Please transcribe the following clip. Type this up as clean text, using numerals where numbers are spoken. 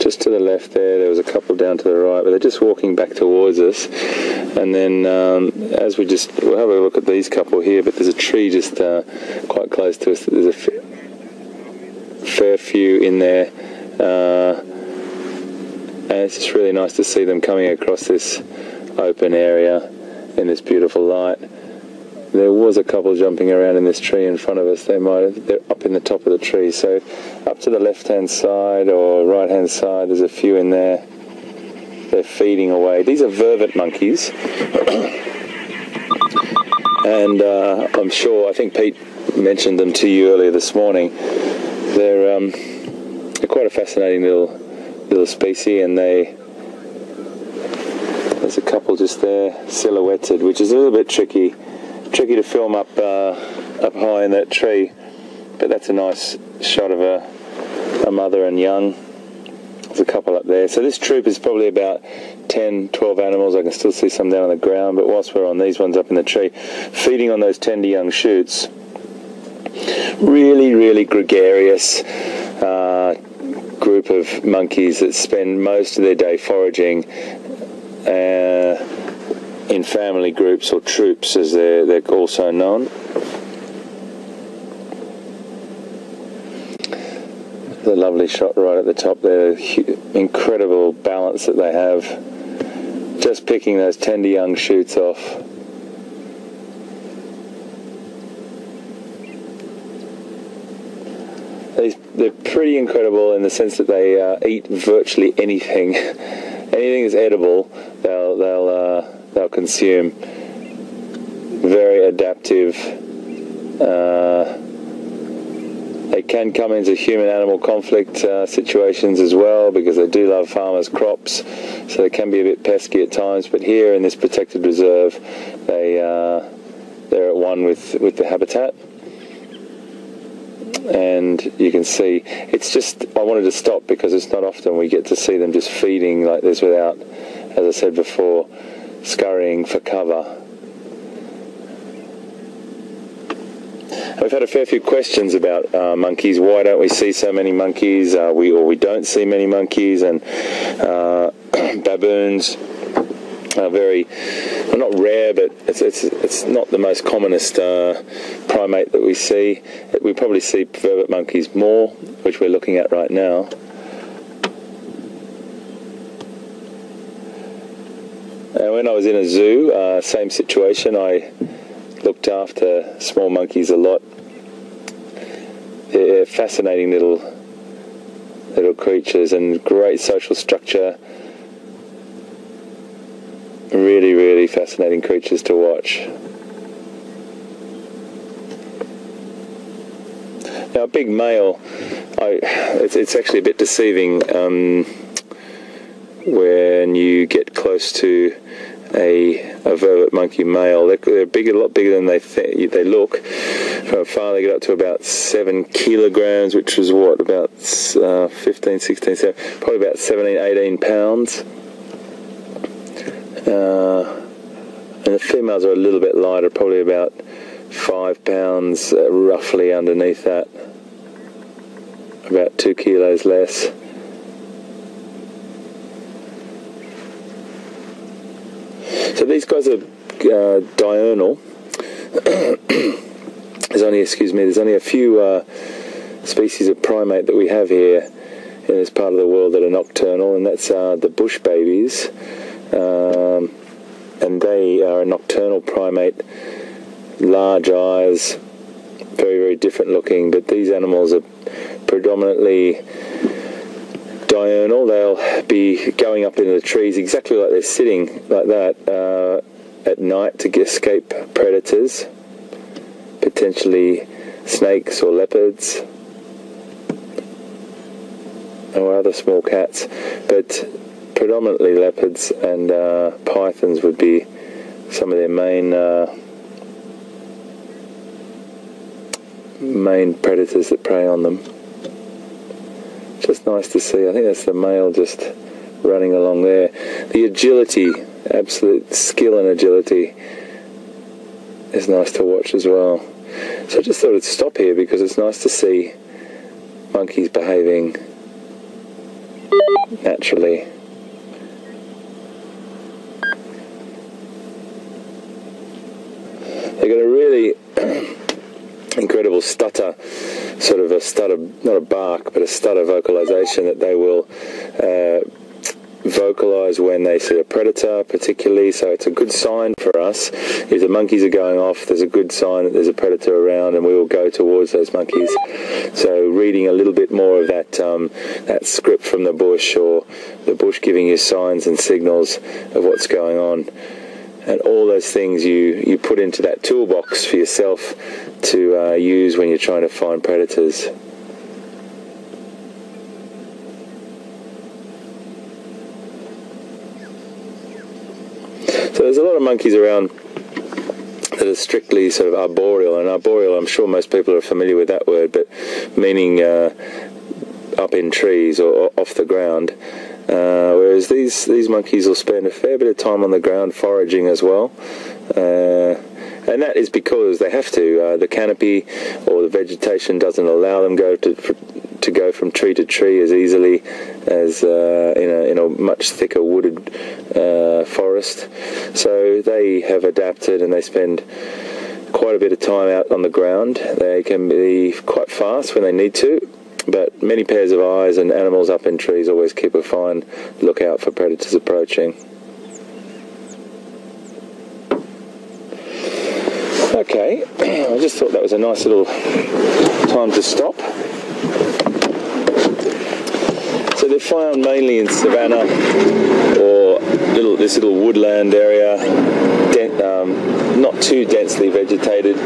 just to the left there was a couple down to the right, but they're just walking back towards us. And then as we'll have a look at these couple here, but there's a tree just quite close to us. There's a fair few in there, and it's just really nice to see them coming across this open area in this beautiful light. There was a couple jumping around in this tree in front of us. They're up in the top of the tree. So up to the left-hand side or right-hand side, there's a few in there. They're feeding away. These are vervet monkeys. And I'm sure, I think Pete mentioned them to you earlier this morning. They're quite a fascinating little species, and there's a couple just there silhouetted, which is a little bit tricky to film up high in that tree, but that's a nice shot of a mother and young. There's a couple up there. So this troop is probably about 10-12 animals. I can still see some down on the ground, but whilst we're on these ones up in the tree, feeding on those tender young shoots. Really gregarious group of monkeys that spend most of their day foraging in family groups, or troops as they're also known. The lovely shot right at the top there, incredible balance that they have, just picking those tender young shoots off. They're pretty incredible in the sense that they eat virtually anything. Anything that's edible, they'll consume. Very adaptive. They can come into human-animal conflict situations as well, because they do love farmers' crops, so they can be a bit pesky at times. But here in this protected reserve, they're at one with the habitat. And you can see, it's just, I wanted to stop because it's not often we get to see them just feeding like this without, as I said before, scurrying for cover. We've had a fair few questions about monkeys. Why don't we see so many monkeys? We don't see many monkeys, and baboons are very, well, not rare, but it's not the most commonest primate that we see. We probably see vervet monkeys more, which we're looking at right now. And when I was in a zoo, same situation. I looked after small monkeys a lot. They're fascinating little creatures, and great social structure. Really fascinating creatures to watch. Now, a big male, it's actually a bit deceiving when you get close to a vervet monkey male. They're a lot bigger than they look. From afar, they get up to about 7 kilograms, which was what, about 15, 16, 17, probably about 17, 18 pounds. And the females are a little bit lighter, probably about 5 pounds, roughly underneath that, about 2 kilos less. So these guys are diurnal. There's only a few species of primate that we have here in this part of the world that are nocturnal, and that's the bush babies. And they are a nocturnal primate, large eyes, very different looking, but these animals are predominantly diurnal. They'll be going up into the trees exactly like they're sitting like that at night to escape predators, potentially snakes or leopards or other small cats, but predominantly leopards and pythons would be some of their main predators that prey on them. Just nice to see. I think that's the male just running along there. The agility, absolute skill and agility, is nice to watch as well. So I just thought I'd stop here because it's nice to see monkeys behaving naturally. They've got a really incredible stutter, sort of a stutter, not a bark, but a stutter vocalization that they will vocalize when they see a predator particularly. So it's a good sign for us. If the monkeys are going off, there's a good sign that there's a predator around, and we will go towards those monkeys. So reading a little bit more of that that script from the bush, or the bush giving you signs and signals of what's going on. And all those things you put into that toolbox for yourself to use when you're trying to find predators. So there's a lot of monkeys around that are strictly sort of arboreal, and arboreal, I'm sure most people are familiar with that word, but meaning up in trees or off the ground. Whereas these monkeys will spend a fair bit of time on the ground foraging as well, and that is because they have to. The canopy or the vegetation doesn't allow them to go from tree to tree as easily as in a much thicker wooded forest. So they have adapted, and they spend quite a bit of time out on the ground. They can be quite fast when they need to, but many pairs of eyes and animals up in trees always keep a fine lookout for predators approaching. Okay, I just thought that was a nice little time to stop. So they're found mainly in savanna or this little woodland area, not too densely vegetated.